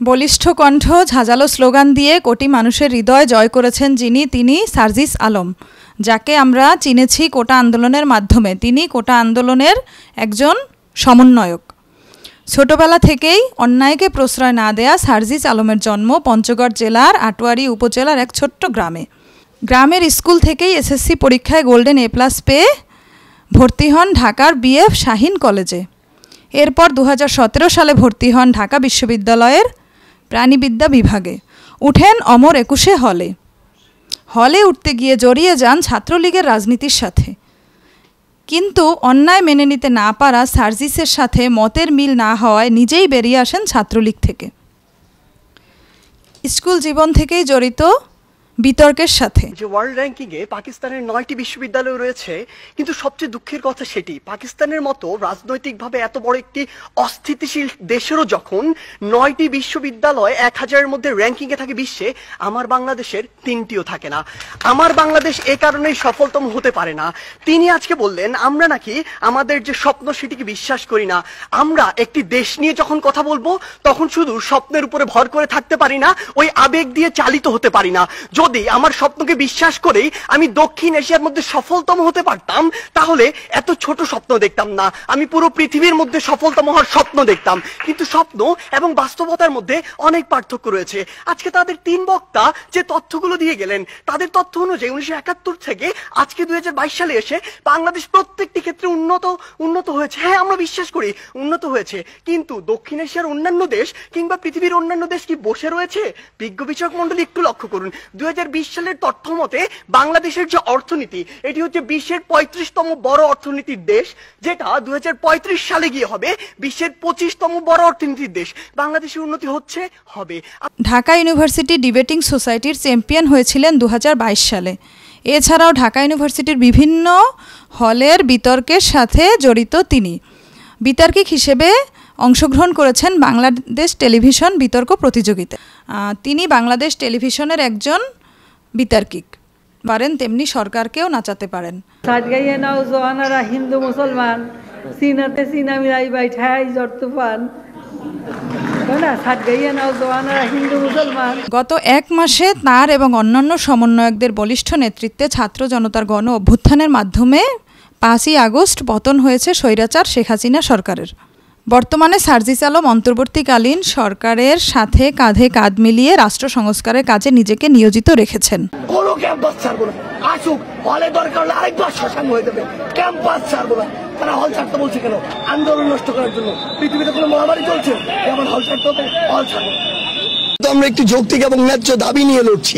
বলিষ্ঠ কণ্ঠ, ঝাঁঝালো স্লোগান দিয়ে কোটি মানুষের হৃদয় জয় করেছেন যিনি, তিনি সার্জিস আলম, যাকে আমরা চিনেছি কোটা আন্দোলনের মাধ্যমে। তিনি কোটা আন্দোলনের একজন সমন্বয়ক। ছোটবেলা থেকেই অন্যায়কে প্রশ্রয় না দেয়া সার্জিস আলমের জন্ম পঞ্চগড় জেলার আটোয়ারী উপজেলার এক ছোট্ট গ্রামে। গ্রামের স্কুল থেকেই এসএসসি পরীক্ষায় গোল্ডেন এ+ পেয়ে ভর্তি হন ঢাকার বিএফ শাহীন কলেজে। এরপর 2017 সালে ভর্তি হন ঢাকা বিশ্ববিদ্যালয়ের প্রাণিবিদ্যা বিভাগে। উঠেন অমর 21-এ হলে উঠতে গিয়ে জড়িয়ে যান ছাত্রলীগের রাজনীতির সাথে। কিন্তু অন্যায় মেনে নিতে না পারা সার্জিসের সাথে মতের মিল না হওয়ায় নিজেই বেরিয়ে আসেন ছাত্রলীগ থেকে। স্কুল জীবন থেকেই জড়িত বিতর্কের সাথে। যে ওয়ার্ল্ড র্যাঙ্কিং এ পাকিস্তানের 9টি বিশ্ববিদ্যালয় রয়েছে, কিন্তু সবচেয়ে দুঃখের কথা সেটি পাকিস্তানের মতো রাজনৈতিকভাবে এত বড় একটি অস্থিতিশীল দেশেরও যখন 9টি বিশ্ববিদ্যালয় 1000-এর মধ্যে র্যাঙ্কিং এ থাকে বিশ্বে, আমার বাংলাদেশের 3টিও থাকে না। আমার বাংলাদেশ এ কারণেই সফলতম হতে পারে না। তিনি আজকে বললেন আমরা নাকি আমাদের যে স্বপ্ন সেটিকে বিশ্বাস করি না। আমরা একটি দেশ নিয়ে যখন কথা বলবো তখন শুধু স্বপ্নের উপরে ভর করে থাকতে পারি না, ওই আবেগ দিয়ে চালিত হতে পারি না। যদি আমার স্বপ্নকে বিশ্বাস করেই আমি দক্ষিণ এশিয়ার মধ্যে সফলতম হতে পারতাম, তাহলে এত ছোট স্বপ্ন দেখতাম না, আমি পুরো পৃথিবীর মধ্যে সফলতম হওয়ার স্বপ্ন দেখতাম। কিন্তু স্বপ্ন এবং বাস্তবতার মধ্যে অনেক পার্থক্য রয়েছে। আজকে তাদের 3 বক্তা যে তথ্যগুলো দিয়ে গেলেন, তাদের তথ্য অনুযায়ী 1971 থেকে আজকে 2022 সালে এসে বাংলাদেশ প্রত্যেকটি ক্ষেত্রে উন্নত হয়েছে। হ্যাঁ, আমরা বিশ্বাস করি উন্নত হয়েছে, কিন্তু দক্ষিণ এশিয়ার অন্যান্য দেশ কিংবা পৃথিবীর অন্যান্য দেশ কি বসে রয়েছে? বিজ্ঞ বিচারক মন্ডলী একটু লক্ষ্য করুন, 2020 সালের তথ্য মতে বাংলাদেশের যে অর্থনীতি, এটি হচ্ছে বিশ্বের 35তম বড় অর্থনীতির দেশ, যেটা 2035 সালে গিয়ে হবে বিশ্বের 25তম বড় অর্থনীতির দেশ। বাংলাদেশের উন্নতি হচ্ছে, হবে। ঢাকা ইউনিভার্সিটি ডিবেটিং সোসাইটির চ্যাম্পিয়ন হয়েছিলেন 2022 সালে। এছাড়াও ঢাকা ইউনিভার্সিটির বিভিন্ন হলের বিতর্কের সাথে জড়িত তিনি। বিতর্কিক হিসেবে অংশগ্রহণ করেছেন বাংলাদেশ টেলিভিশন বিতর্ক প্রতিযোগিতা। তিনি বাংলাদেশ টেলিভিশনের একজন বিতর্কিক, পারেন তেমনি সরকারকেও নাচাতে পারেন। হিন্দু মুসলমান সিনাতে সিনা মিলাই বাইঠাই জট তুফান। গত 1 মাসে তার এবং অন্যান্য সমন্বয়কদের বলিষ্ঠ নেতৃত্বে ছাত্র জনতার গণ অভ্যুত্থানের মাধ্যমে 5ই আগস্ট পতন হয়েছে স্বৈরাচার শেখ হাসিনা সরকারের। বর্তমানে সার্জিস আলম অন্তর্বর্তীকালীন সরকারের সাথে কাঁধে কাঁধ মিলিয়ে রাষ্ট্র সংস্কারের কাজে নিজেকে নিয়োজিত রেখেছেন। কোনো ক্যাম্পাস ছাড়বো না, আসুক হলে দরকার হলে আরেকবার শ্মশান হয়ে যাবে, ক্যাম্পাস ছাড়বো না। তারা হল ছাড়তে বলছে কেন? আন্দোলন নষ্ট করার জন্য। পৃথিবীতে কোনো মহামারী চলছে, যেমন হল ছাড়তে হবে, হল ছাড়বো। আমরা একটি যৌক্তিক এবং ন্যায্য দাবি নিয়ে লড়ছি।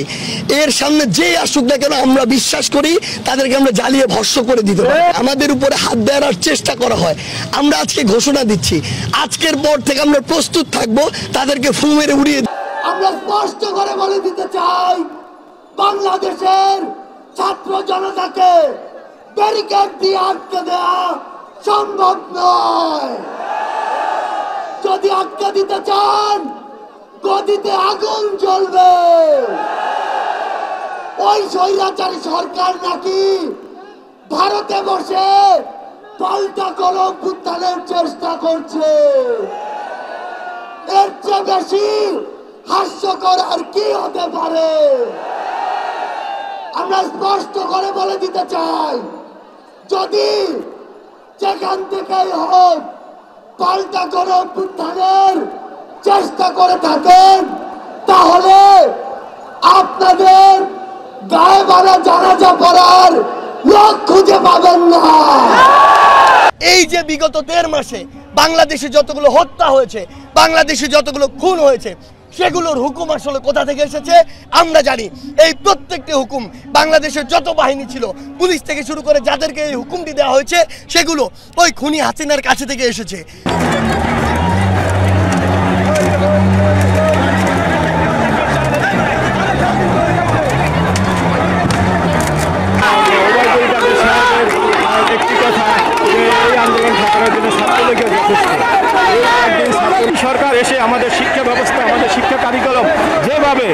এর সামনে যে আসুক না কেন, আমরা বিশ্বাস করি তাদেরকে আমরা জ্বালিয়ে ভস্ম করে দিতে পারি। আমাদের উপরে হাত দেওয়ার চেষ্টা করা হয়। আমরা আজকে ঘোষণা দিচ্ছি, আজকের পর থেকে আমরা প্রস্তুত থাকবো তাদেরকে ফু মেরে উড়িয়ে। আমরা স্পষ্ট করে বলে দিতে চাই, বাংলাদেশের ছাত্র জনতাকে ব্যারিকেড দিয়ে আটকে দেওয়া সম্ভব নয়। যদি আটকে দিতে চান, গদিতে আগুন জ্বলবে। ওই স্বৈরাচারী সরকার নাকি ভারতে বসে পাল্টা কোনো অভ্যুত্থানের চেষ্টা করছে। এর চেয়ে বেশি হাস্যকর আর কি হতে পারে? আমরা স্পষ্ট করে বলে দিতে চাই, যদি যেখান থেকেই হোক পাল্টা কোনো অভ্যুত্থানের চেষ্টা করে থাকেন, তাহলে আপনাদের গায়ে বাড়া জানাজা পড়ার লোক খুঁজে পাবেন না। এই যে বিগত 1.5 মাসে বাংলাদেশে যতগুলো হত্যা হয়েছে, বাংলাদেশে যতগুলো খুন হয়েছে, সেগুলোর হুকুম আসলে কোথা থেকে এসেছে আমরা জানি। এই প্রত্যেকটি হুকুম বাংলাদেশের যত বাহিনী ছিল, পুলিশ থেকে শুরু করে যাদেরকে এই হুকুমটি দেওয়া হয়েছে, সেগুলো ওই খুনি হাসিনার কাছে থেকে এসেছে। সরকার এসে আমাদের শিক্ষা ব্যবস্থা, আমাদের শিক্ষা কারিকুলাম যেভাবে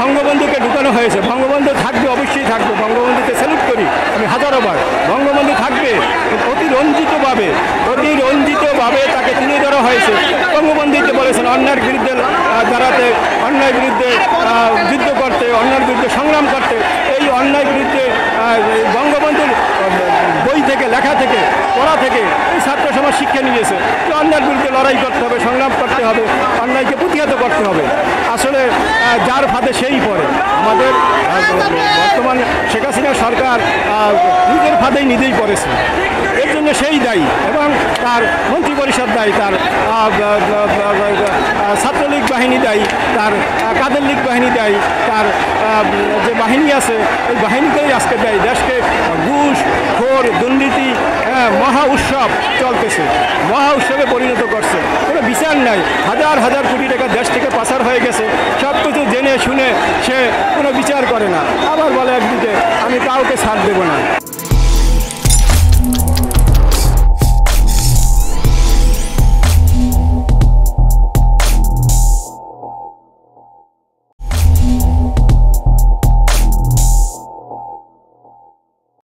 বঙ্গবন্ধুকে ঢুকানো হয়েছে, বঙ্গবন্ধু থাকবে, অবশ্যই থাকবে, বঙ্গবন্ধুকে স্যালুট করি আমি হাজারোবার, বঙ্গবন্ধু থাকবে, অতিরঞ্জিতভাবে তাকে তুলে ধরা হয়েছে। বঙ্গবন্ধুকে বলেছেন অন্যায়ের বিরুদ্ধে দাঁড়াতে, অন্যায়ের বিরুদ্ধে যুদ্ধ করতে, অন্যায়ের বিরুদ্ধে সংগ্রাম করতে। এই অন্যায়ের বিরুদ্ধে বঙ্গবন্ধুর বই থেকে, লেখা থেকে, পড়া থেকে এই ছাত্র সমাজ শিক্ষা নিয়েছে যে অন্যায়ের বিরুদ্ধে লড়াই করতে হবে, সংগ্রাম করতে হবে, অন্যায়কে প্রতিহত করতে হবে। আসলে যার ফাঁদে সেই পড়ে। আমাদের বর্তমান শেখ হাসিনা সরকার নিজের ফাঁদেই নিজেই পড়েছে, এর জন্য সেই দায়ী এবং তার মন্ত্রিপরিষদ দায়ী, তার ছাত্রলীগ বাহিনী দায়ী, তার কাদের লীগ বাহিনী দায়ী, তার যে বাহিনী আছে এই বাহিনীকেই আজকে দেয়। দেশকে ঘুষ, খোর, দুর্নীতি, মহা উৎসব চলতেছে, মহা উৎসবে পরিণত করছে। কোনো বিচার নাই, হাজার হাজার কোটি টাকা দেশ থেকে পাচার হয়ে গেছে, সব কিছু জেনে শুনে সে কোনো বিচার করে না। আবার বলে একদিকে আমি কাউকে ছাড় দেবো না।